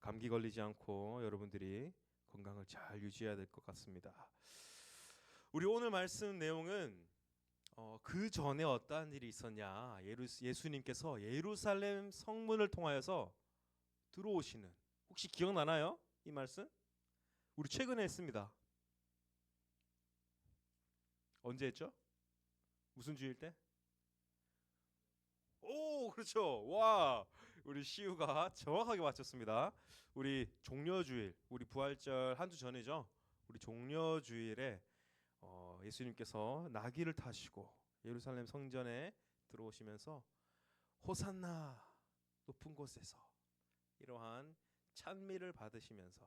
감기 걸리지 않고 여러분들이 건강을 잘 유지해야 될 것 같습니다. 우리 오늘 말씀 내용은 그 전에 어떠한 일이 있었냐. 예수님께서 예루살렘 성문을 통하여서 들어오시는, 혹시 기억나나요? 이 말씀? 우리 최근에 했습니다. 언제 했죠? 무슨 주일 때? 오, 그렇죠. 와, 우리 시우가 정확하게 맞췄습니다. 우리 종려주일, 우리 부활절 한 주 전이죠. 우리 종려주일에 예수님께서 나귀를 타시고 예루살렘 성전에 들어오시면서 호산나 높은 곳에서 이러한 찬미를 받으시면서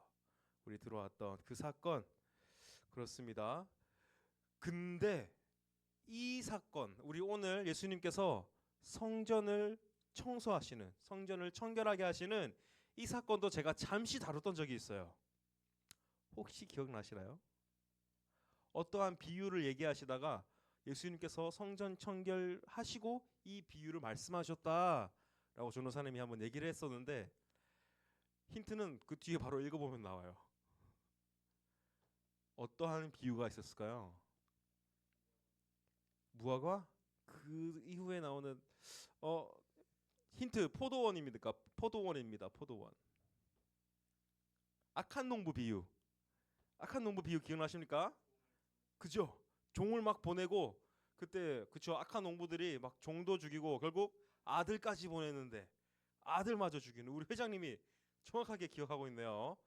우리 들어왔던 그 사건, 그렇습니다. 근데 이 사건, 우리 오늘 예수님께서 성전을 청소하시는, 성전을 청결하게 하시는 이 사건도 제가 잠시 다뤘던 적이 있어요. 혹시 기억나시나요? 어떠한 비유를 얘기하시다가 예수님께서 성전 청결하시고 이 비유를 말씀하셨다라고 전도사님이 한번 얘기를 했었는데, 힌트는 그 뒤에 바로 읽어보면 나와요. 어떠한 비유가 있었을까요? 무화과? 그 이후에 나오는 힌트, 포도원입니까? 포도원입니다. 포도원. 악한 농부 비유. 악한 농부 비유 기억나십니까? 그죠? 종을 막 보내고, 그때 그쵸, 악한 농부들이 막 종도 죽이고 결국 아들까지 보냈는데 아들마저 죽이는, 우리 회장님이 정확하게 기억하고 있네요.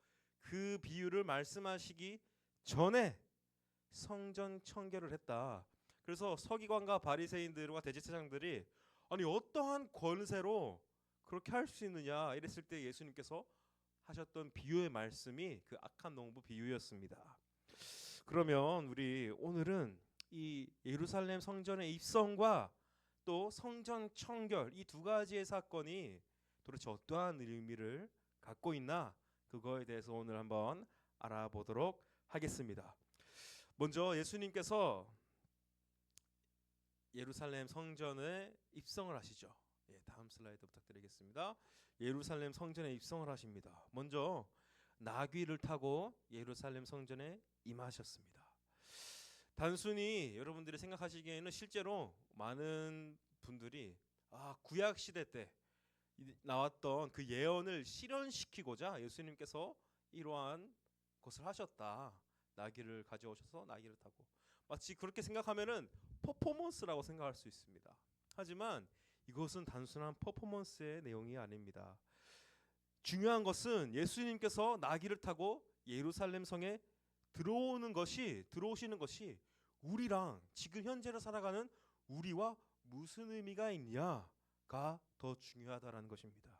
그 비유를 말씀하시기 전에 성전 청결을 했다. 그래서 서기관과 바리새인들과 대제사장들이 아니 어떠한 권세로 그렇게 할 수 있느냐 이랬을 때 예수님께서 하셨던 비유의 말씀이 그 악한 농부 비유였습니다. 그러면 우리 오늘은 이 예루살렘 성전의 입성과 또 성전 청결, 이 두 가지의 사건이 도대체 어떠한 의미를 갖고 있나, 그거에 대해서 오늘 한번 알아보도록 하겠습니다. 먼저 예수님께서 예루살렘 성전에 입성을 하시죠. 다음 슬라이드 부탁드리겠습니다. 예루살렘 성전에 입성을 하십니다. 먼저 나귀를 타고 예루살렘 성전에 임하셨습니다. 단순히 여러분들이 생각하시기에는 실제로 많은 분들이 구약 시대 때 나왔던 그 예언을 실현시키고자 예수님께서 이러한 것을 하셨다. 나귀를 가져오셔서 나귀를 타고, 마치 그렇게 생각하면은 퍼포먼스라고 생각할 수 있습니다. 하지만 이것은 단순한 퍼포먼스의 내용이 아닙니다. 중요한 것은 예수님께서 나귀를 타고 예루살렘 성에 들어오시는 것이 우리랑 지금 현재로 살아가는 우리와 무슨 의미가 있냐가 더 중요하다라는 것입니다.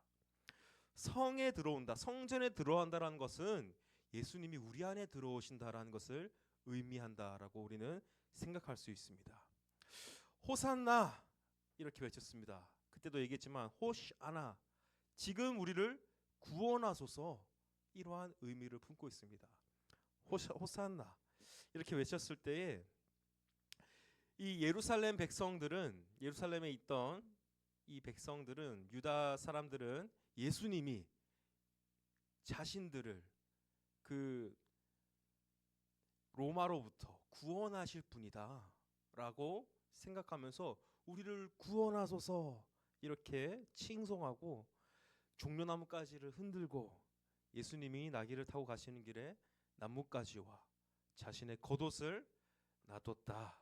성에 들어온다, 성전에 들어간다라는 것은 예수님이 우리 안에 들어오신다라는 것을 의미한다라고 우리는 생각할 수 있습니다. 호산나 이렇게 외쳤습니다. 그때도 얘기했지만 호시아나, 지금 우리를 구원하소서, 이러한 의미를 품고 있습니다. 호산나 이렇게 외쳤을 때에 이 예루살렘 백성들은, 예루살렘에 있던 이 백성들은, 유다 사람들은 예수님이 자신들을 그 로마로부터 구원하실 분이다 라고 생각하면서 우리를 구원하소서 이렇게 칭송하고 종려나무가지를 흔들고 예수님이 나귀를 타고 가시는 길에 나뭇가지와 자신의 겉옷을 놔뒀다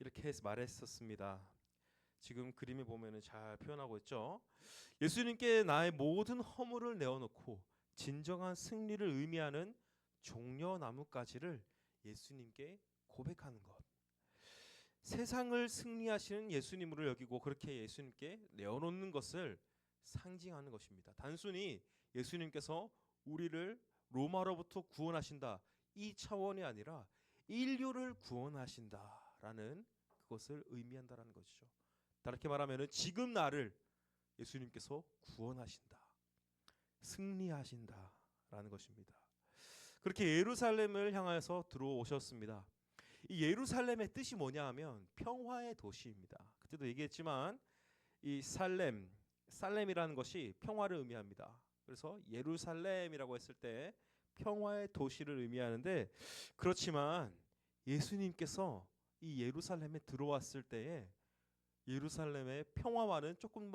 이렇게 해서 말했었습니다. 지금 그림에 보면은 잘 표현하고 있죠. 예수님께 나의 모든 허물을 내어놓고 진정한 승리를 의미하는 종려나뭇가지를 예수님께 고백하는 것, 세상을 승리하시는 예수님으로 여기고 그렇게 예수님께 내어놓는 것을 상징하는 것입니다. 단순히 예수님께서 우리를 로마로부터 구원하신다 이 차원이 아니라 인류를 구원하신다라는 그것을 의미한다라는 것이죠. 다르게 말하면 지금 나를 예수님께서 구원하신다, 승리하신다라는 것입니다. 그렇게 예루살렘을 향해서 들어오셨습니다. 이 예루살렘의 뜻이 뭐냐 하면 평화의 도시입니다. 그때도 얘기했지만 이 살렘이라는 것이 평화를 의미합니다. 그래서 예루살렘이라고 했을 때 평화의 도시를 의미하는데, 그렇지만 예수님께서 이 예루살렘에 들어왔을 때에 예루살렘의 평화와는 조금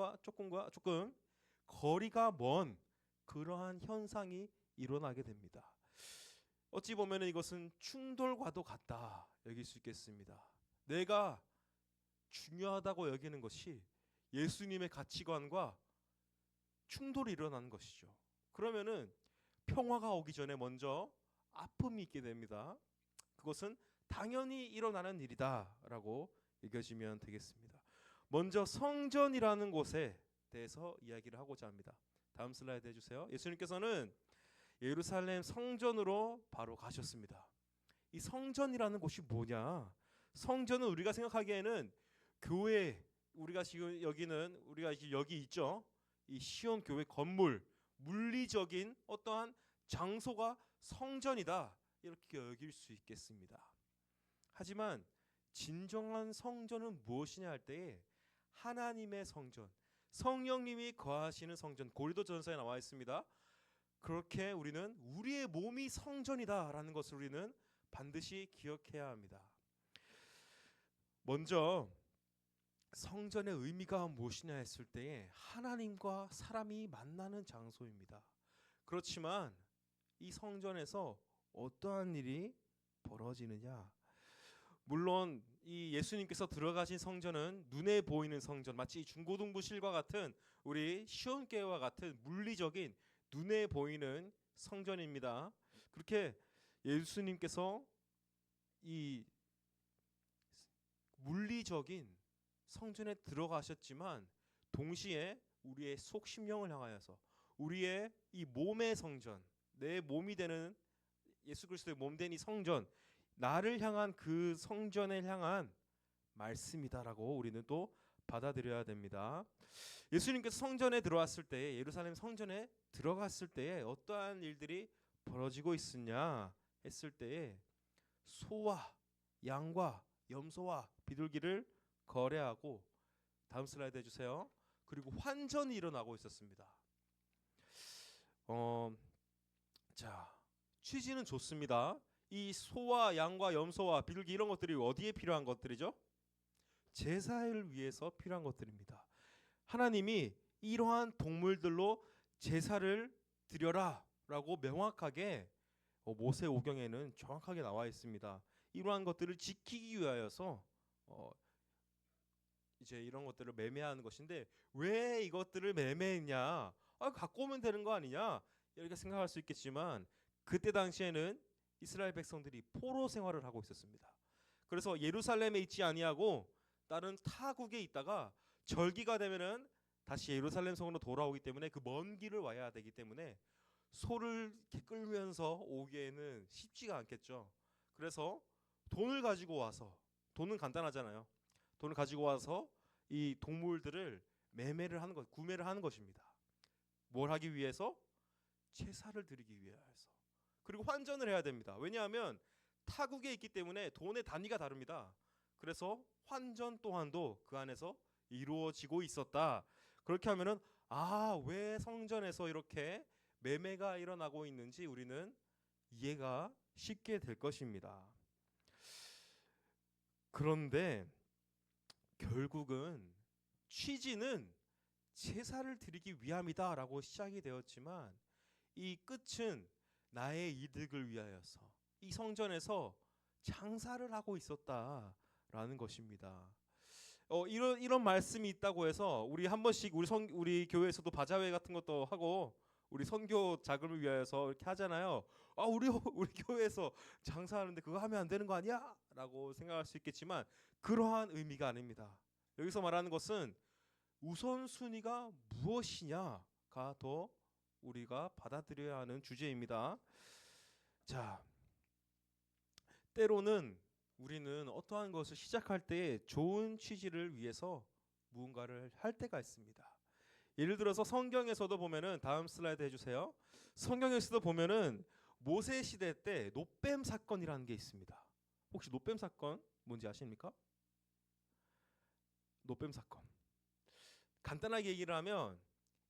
거리가 먼 그러한 현상이 일어나게 됩니다. 어찌 보면 이것은 충돌과도 같다 여길 수 있겠습니다. 내가 중요하다고 여기는 것이 예수님의 가치관과 충돌이 일어나는 것이죠. 그러면은 평화가 오기 전에 먼저 아픔이 있게 됩니다. 그것은 당연히 일어나는 일이다라고 여겨지면 되겠습니다. 먼저 성전이라는 곳에 대해서 이야기를 하고자 합니다. 다음 슬라이드 해주세요. 예수님께서는 예루살렘 성전으로 바로 가셨습니다. 이 성전이라는 곳이 뭐냐? 성전은 우리가 생각하기에는 교회, 우리가 지금 여기 있죠. 이 시온 교회 건물, 물리적인 어떠한 장소가 성전이다 이렇게 여길 수 있겠습니다. 하지만 진정한 성전은 무엇이냐 할 때에 하나님의 성전, 성령님이 거하시는 성전, 고린도전서에 나와 있습니다. 그렇게 우리는 우리의 몸이 성전이다라는 것을 우리는 반드시 기억해야 합니다. 먼저 성전의 의미가 무엇이냐 했을 때에 하나님과 사람이 만나는 장소입니다. 그렇지만 이 성전에서 어떠한 일이 벌어지느냐? 물론 이 예수님께서 들어가신 성전은 눈에 보이는 성전, 마치 중고등부실과 같은 우리 시온교회와 같은 물리적인 눈에 보이는 성전입니다. 그렇게 예수님께서 이 물리적인 성전에 들어가셨지만 동시에 우리의 속 심령을 향하여서 우리의 이 몸의 성전, 내 몸이 되는 예수 그리스도의 몸된 이 성전, 나를 향한 그 성전에 향한 말씀이다라고 우리는 또 받아들여야 됩니다. 예수님께서 성전에 들어왔을 때, 예루살렘 성전에 들어갔을 때에 어떠한 일들이 벌어지고 있었냐 했을 때에 소와 양과 염소와 비둘기를 거래하고, 다음 슬라이드 해주세요. 그리고 환전이 일어나고 있었습니다. 자, 취지는 좋습니다. 이 소와 양과 염소와 비둘기 이런 것들이 어디에 필요한 것들이죠? 제사를 위해서 필요한 것들입니다. 하나님이 이러한 동물들로 제사를 드려라 라고 명확하게 모세오경에는 정확하게 나와 있습니다. 이러한 것들을 지키기 위하여서 이제 이런 것들을 매매하는 것인데, 왜 이것들을 매매했냐? 갖고 오면 되는 거 아니냐? 이렇게 생각할 수 있겠지만 그때 당시에는 이스라엘 백성들이 포로 생활을 하고 있었습니다. 그래서 예루살렘에 있지 아니하고 다른 타국에 있다가 절기가 되면은 다시 예루살렘 성으로 돌아오기 때문에 그 먼 길을 와야 되기 때문에 소를 끌면서 오기에는 쉽지가 않겠죠. 그래서 돈을 가지고 와서, 돈은 간단하잖아요. 돈을 가지고 와서 이 동물들을 매매를 하는 것, 구매를 하는 것입니다. 뭘 하기 위해서? 제사를 드리기 위해서. 그리고 환전을 해야 됩니다. 왜냐하면 타국에 있기 때문에 돈의 단위가 다릅니다. 그래서 환전 또한도 그 안에서 이루어지고 있었다. 그렇게 하면은 왜 성전에서 이렇게 매매가 일어나고 있는지 우리는 이해가 쉽게 될 것입니다. 그런데 결국은 취지는 제사를 드리기 위함이다라고 시작이 되었지만 이 끝은 나의 이득을 위하여서 이 성전에서 장사를 하고 있었다라는 것입니다. 이런 말씀이 있다고 해서 우리 한 번씩 우리 교회에서도 바자회 같은 것도 하고 우리 선교 자금을 위하여서 이렇게 하잖아요. 우리 교회에서 장사하는데 그거 하면 안 되는 거 아니야? 라고 생각할 수 있겠지만 그러한 의미가 아닙니다. 여기서 말하는 것은 우선순위가 무엇이냐가 더 우리가 받아들여야 하는 주제입니다. 자, 때로는 우리는 어떠한 것을 시작할 때 좋은 취지를 위해서 무언가를 할 때가 있습니다. 예를 들어서 성경에서도 보면은, 다음 슬라이드 해주세요. 성경에서도 보면은 모세 시대 때 노뱀 사건이라는 게 있습니다. 혹시 노뱀 사건 뭔지 아십니까? 노뱀 사건. 간단하게 얘기를 하면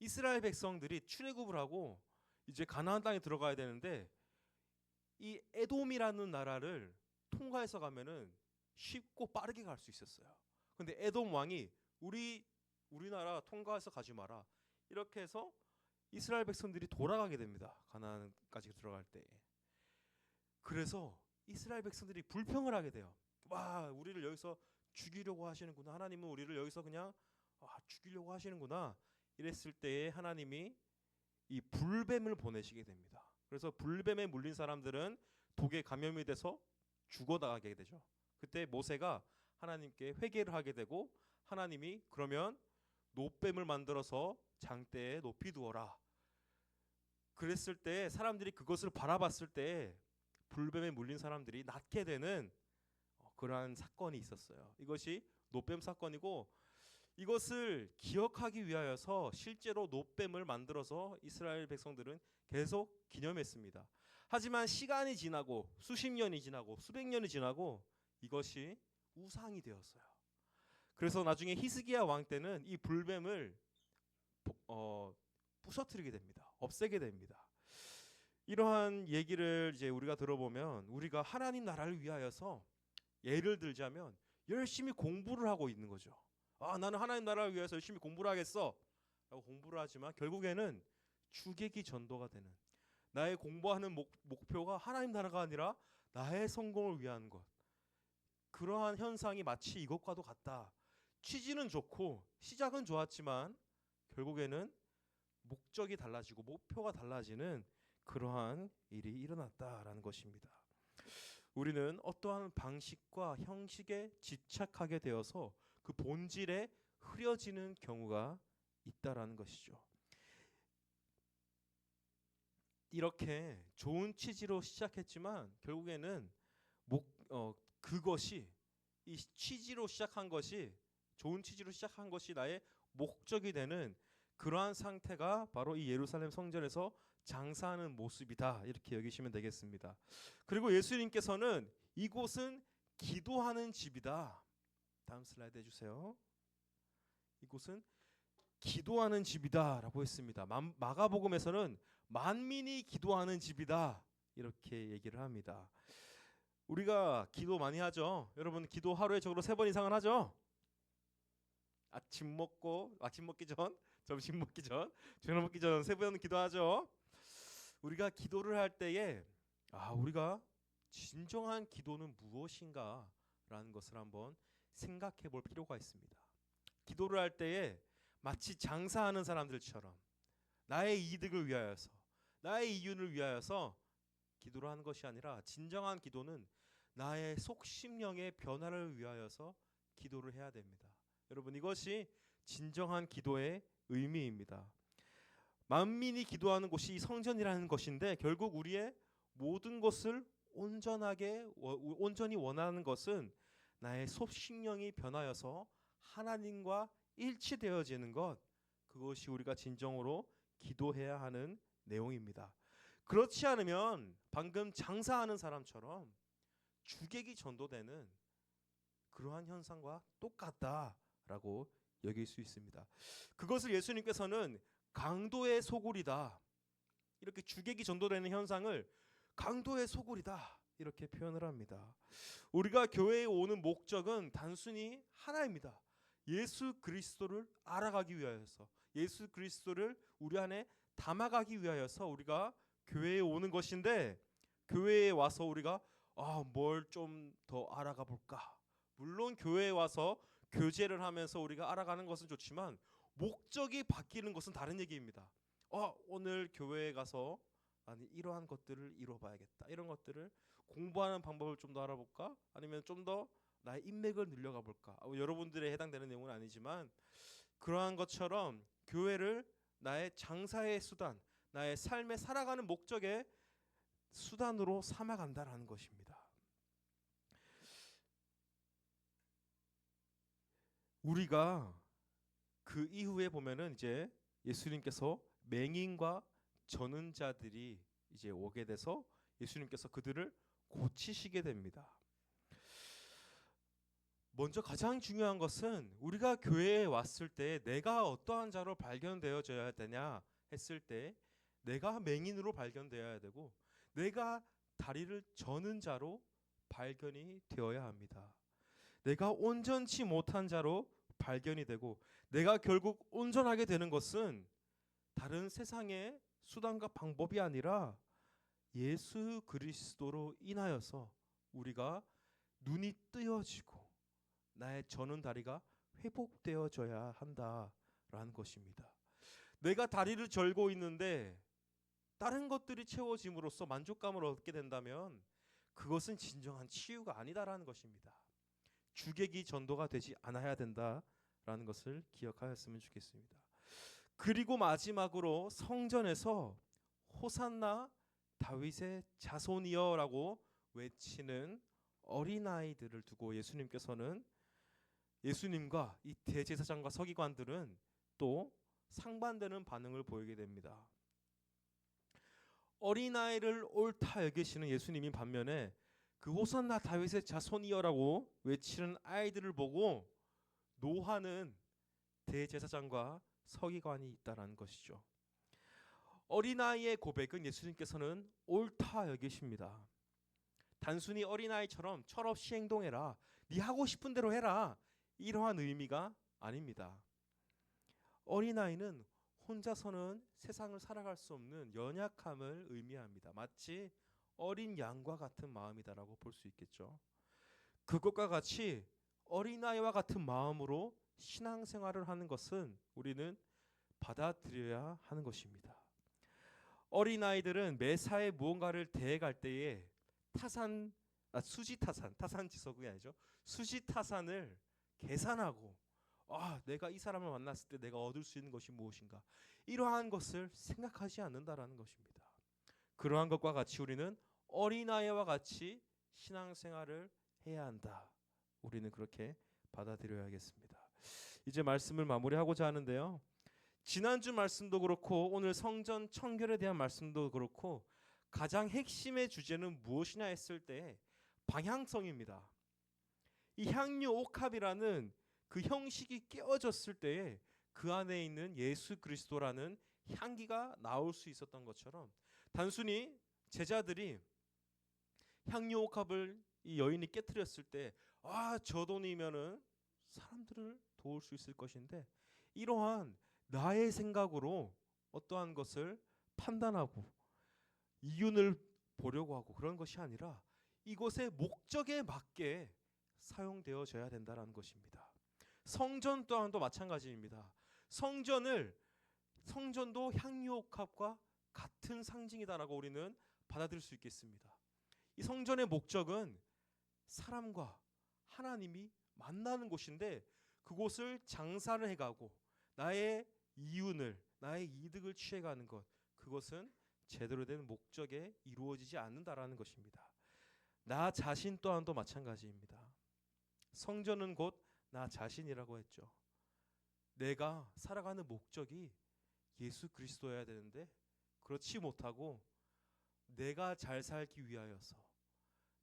이스라엘 백성들이 출애굽을 하고 이제 가나안 땅에 들어가야 되는데 이 에돔이라는 나라를 통과해서 가면은 쉽고 빠르게 갈 수 있었어요. 근데 에돔 왕이 우리나라 통과해서 가지 마라. 이렇게 해서 이스라엘 백성들이 돌아가게 됩니다. 가나안까지 들어갈 때. 그래서 이스라엘 백성들이 불평을 하게 돼요. 와, 우리를 여기서 죽이려고 하시는구나. 하나님은 우리를 여기서 그냥 죽이려고 하시는구나. 이랬을 때에 하나님이 이 불뱀을 보내시게 됩니다. 그래서 불뱀에 물린 사람들은 독에 감염이 돼서 죽어나가게 되죠. 그때 모세가 하나님께 회개를 하게 되고 하나님이 그러면 노뱀을 만들어서 장대에 높이 두어라. 그랬을 때 사람들이 그것을 바라봤을 때 불뱀에 물린 사람들이 낫게 되는 그러한 사건이 있었어요. 이것이 노뱀 사건이고 이것을 기억하기 위하여서 실제로 노뱀을 만들어서 이스라엘 백성들은 계속 기념했습니다. 하지만 시간이 지나고 수십 년이 지나고 수백 년이 지나고 이것이 우상이 되었어요. 그래서 나중에 히스기야 왕 때는 이 불뱀을 부서뜨리게 됩니다. 없애게 됩니다. 이러한 얘기를 이제 우리가 들어보면 우리가 하나님 나라를 위하여서 예를 들자면 열심히 공부를 하고 있는 거죠. 나는 하나님 나라를 위해서 열심히 공부를 하겠어 라고 공부를 하지만 결국에는 주객이 전도가 되는 나의 공부하는 목표가 하나님 나라가 아니라 나의 성공을 위한 것. 그러한 현상이 마치 이것과도 같다. 취지는 좋고 시작은 좋았지만 결국에는 목적이 달라지고 목표가 달라지는 그러한 일이 일어났다라는 것입니다. 우리는 어떠한 방식과 형식에 집착하게 되어서 그 본질에 흐려지는 경우가 있다라는 것이죠. 이렇게 좋은 취지로 시작했지만 결국에는 그것이 이 취지로 시작한 것이 좋은 취지로 시작한 것이 나의 목적이 되는 그러한 상태가 바로 이 예루살렘 성전에서 장사하는 모습이다 이렇게 여기시면 되겠습니다. 그리고 예수님께서는 이곳은 기도하는 집이다. 다음 슬라이드 해주세요. 이곳은 기도하는 집이다 라고 했습니다. 마가복음에서는 만민이 기도하는 집이다 이렇게 얘기를 합니다. 우리가 기도 많이 하죠. 여러분 기도 하루에 적어도 3번 이상은 하죠. 아침 먹기 전, 점심 먹기 전, 저녁 먹기 전 3번 기도하죠. 우리가 기도를 할 때에 우리가 진정한 기도는 무엇인가 라는 것을 한번 생각해 볼 필요가 있습니다. 기도를 할 때에 마치 장사하는 사람들처럼 나의 이득을 위하여서 나의 이윤을 위하여서 기도를 하는 것이 아니라 진정한 기도는 나의 속심령의 변화를 위하여서 기도를 해야 됩니다. 여러분 이것이 진정한 기도의 의미입니다. 만민이 기도하는 곳이 성전이라는 것인데 결국 우리의 모든 것을 온전히 원하는 것은 나의 속심령이 변하여서 하나님과 일치되어지는 것, 그것이 우리가 진정으로 기도해야 하는 내용입니다. 그렇지 않으면 방금 장사하는 사람처럼 주객이 전도되는 그러한 현상과 똑같다라고 여길 수 있습니다. 그것을 예수님께서는 강도의 소굴이다, 이렇게 주객이 전도되는 현상을 강도의 소굴이다 이렇게 표현을 합니다. 우리가 교회에 오는 목적은 단순히 하나입니다. 예수 그리스도를 알아가기 위하여서, 예수 그리스도를 우리 안에 담아가기 위하여서 우리가 교회에 오는 것인데, 교회에 와서 우리가 뭘 좀 더 알아가 볼까. 물론 교회에 와서 교제를 하면서 우리가 알아가는 것은 좋지만 목적이 바뀌는 것은 다른 얘기입니다. 오늘 교회에 가서 아니 이러한 것들을 이뤄봐야겠다, 이런 것들을 공부하는 방법을 좀 더 알아볼까, 아니면 좀 더 나의 인맥을 늘려가 볼까. 여러분들에 해당되는 내용은 아니지만 그러한 것처럼 교회를 나의 장사의 수단, 나의 삶에 살아가는 목적의 수단으로 삼아간다라는 것입니다. 우리가 그 이후에 보면은 이제 예수님께서 맹인과 저는 자들이 이제 오게 돼서 예수님께서 그들을 고치시게 됩니다. 먼저 가장 중요한 것은 우리가 교회에 왔을 때 내가 어떠한 자로 발견되어져야 되냐 했을 때 내가 맹인으로 발견되어야 되고 내가 다리를 저는 자로 발견이 되어야 합니다. 내가 온전치 못한 자로 발견이 되고 내가 결국 온전하게 되는 것은 다른 세상의 수단과 방법이 아니라 예수 그리스도로 인하여서 우리가 눈이 뜨여지고 나의 저는 다리가 회복되어져야 한다라는 것입니다. 내가 다리를 절고 있는데 다른 것들이 채워짐으로써 만족감을 얻게 된다면 그것은 진정한 치유가 아니다라는 것입니다. 주객이 전도가 되지 않아야 된다라는 것을 기억하였으면 좋겠습니다. 그리고 마지막으로 성전에서 호산나 다윗의 자손이여라고 외치는 어린아이들을 두고 예수님께서는 예수님과 이 대제사장과 서기관들은 또 상반되는 반응을 보이게 됩니다. 어린아이를 옳다 여기시는 예수님이 반면에 그 호산나 다윗의 자손이여라고 외치는 아이들을 보고 노하는 대제사장과 서기관이 있다라는 것이죠. 어린아이의 고백은 예수님께서는 옳다 여기십니다. 단순히 어린아이처럼 철없이 행동해라, 네 하고 싶은 대로 해라, 이러한 의미가 아닙니다. 어린아이는 혼자서는 세상을 살아갈 수 없는 연약함을 의미합니다. 마치 어린 양과 같은 마음이다라고 볼 수 있겠죠. 그것과 같이 어린아이와 같은 마음으로 신앙생활을 하는 것은 우리는 받아들여야 하는 것입니다. 어린아이들은 매사에 무언가를 대해갈 때에 타산지석이 아니죠. 수지타산을 계산하고 내가 이 사람을 만났을 때 내가 얻을 수 있는 것이 무엇인가, 이러한 것을 생각하지 않는다라는 것입니다. 그러한 것과 같이 우리는 어린아이와 같이 신앙생활을 해야 한다. 우리는 그렇게 받아들여야겠습니다. 이제 말씀을 마무리하고자 하는데요. 지난주 말씀도 그렇고 오늘 성전 청결에 대한 말씀도 그렇고 가장 핵심의 주제는 무엇이냐 했을 때 방향성입니다. 이 향유 옥합이라는 그 형식이 깨어졌을 때에 그 안에 있는 예수 그리스도라는 향기가 나올 수 있었던 것처럼 단순히 제자들이 향유 옥합을 이 여인이 깨뜨렸을 때 저 돈이면은 사람들을 도울 수 있을 것인데 이러한 나의 생각으로 어떠한 것을 판단하고 이윤을 보려고 하고 그런 것이 아니라 이곳의 목적에 맞게 사용되어져야 된다는 것입니다. 성전 또한도 마찬가지입니다. 성전도 향유옥합과 같은 상징이다라고 우리는 받아들일 수 있겠습니다. 이 성전의 목적은 사람과 하나님이 만나는 곳인데 그곳을 장사를 해가고 나의 이득을 취해가는 것, 그것은 제대로 된 목적에 이루어지지 않는다라는 것입니다. 나 자신 또한도 마찬가지입니다. 성전은 곧 나 자신이라고 했죠. 내가 살아가는 목적이 예수 그리스도여야 되는데 그렇지 못하고 내가 잘 살기 위하여서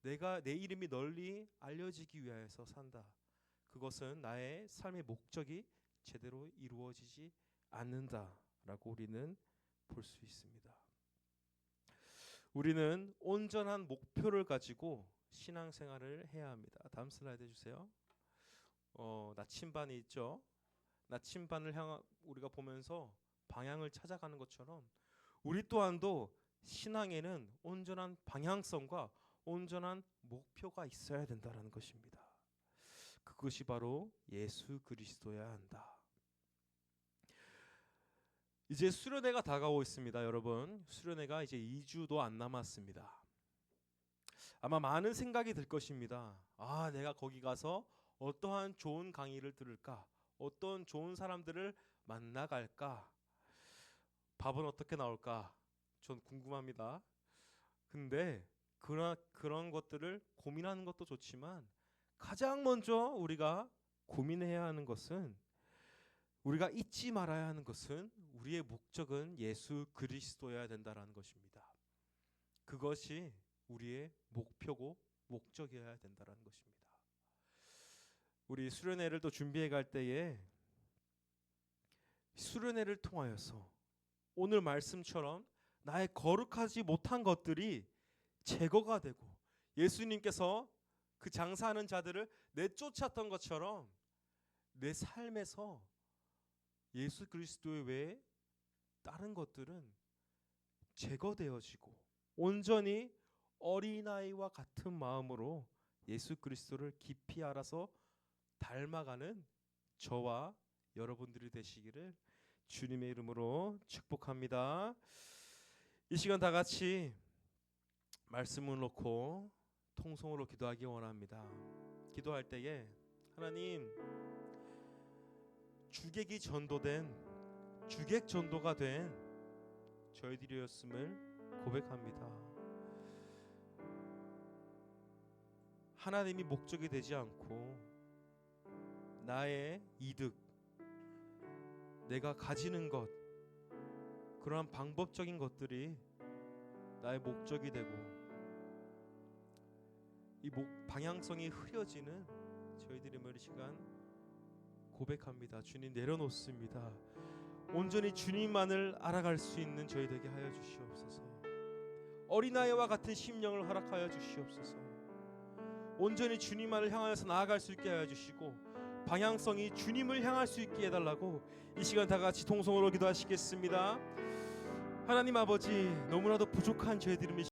내 이름이 널리 알려지기 위하여서 산다. 그것은 나의 삶의 목적이 제대로 이루어지지 않는다라고 우리는 볼 수 있습니다. 우리는 온전한 목표를 가지고 신앙생활을 해야 합니다. 다음 슬라이드 해주세요. 나침반이 있죠. 나침반을 향한 우리가 보면서 방향을 찾아가는 것처럼 우리 또한도 신앙에는 온전한 방향성과 온전한 목표가 있어야 된다는 것입니다. 그것이 바로 예수 그리스도여야 한다. 이제 수련회가 다가오고 있습니다. 여러분, 수련회가 이제 2주도 안 남았습니다. 아마 많은 생각이 들 것입니다. 내가 거기 가서 어떠한 좋은 강의를 들을까? 어떤 좋은 사람들을 만나갈까? 밥은 어떻게 나올까? 전 궁금합니다. 근데 그런 것들을 고민하는 것도 좋지만 가장 먼저 우리가 고민해야 하는 것은, 우리가 잊지 말아야 하는 것은 우리의 목적은 예수 그리스도여야 된다라는 것입니다. 그것이 우리의 목표고 목적이어야 된다라는 것입니다. 우리 수련회를 또 준비해 갈 때에 수련회를 통하여서 오늘 말씀처럼 나의 거룩하지 못한 것들이 제거가 되고 예수님께서 그 장사하는 자들을 내쫓았던 것처럼 내 삶에서 예수 그리스도의 외에 다른 것들은 제거되어지고 온전히 어린아이와 같은 마음으로 예수 그리스도를 깊이 알아서 닮아가는 저와 여러분들이 되시기를 주님의 이름으로 축복합니다. 이 시간 다 같이 말씀을 놓고 통성으로 기도하기 원합니다. 기도할 때에 하나님, 주객이 전도된 주객 전도가 된 저희들이었음을 고백합니다. 하나님이 목적이 되지 않고 나의 이득, 내가 가지는 것, 그러한 방법적인 것들이 나의 목적이 되고 이 방향성이 흐려지는 저희들의 이 시간 고백합니다. 주님, 내려놓습니다. 온전히 주님만을 알아갈 수 있는 저희 되게 하여 주시옵소서. 어린아이와 같은 심령을 허락하여 주시옵소서. 온전히 주님만을 향하여서 나아갈 수 있게 하여 주시고 방향성이 주님을 향할 수 있게 해달라고 이 시간 다 같이 통성으로 기도하시겠습니다. 하나님 아버지, 너무나도 부족한 저희들이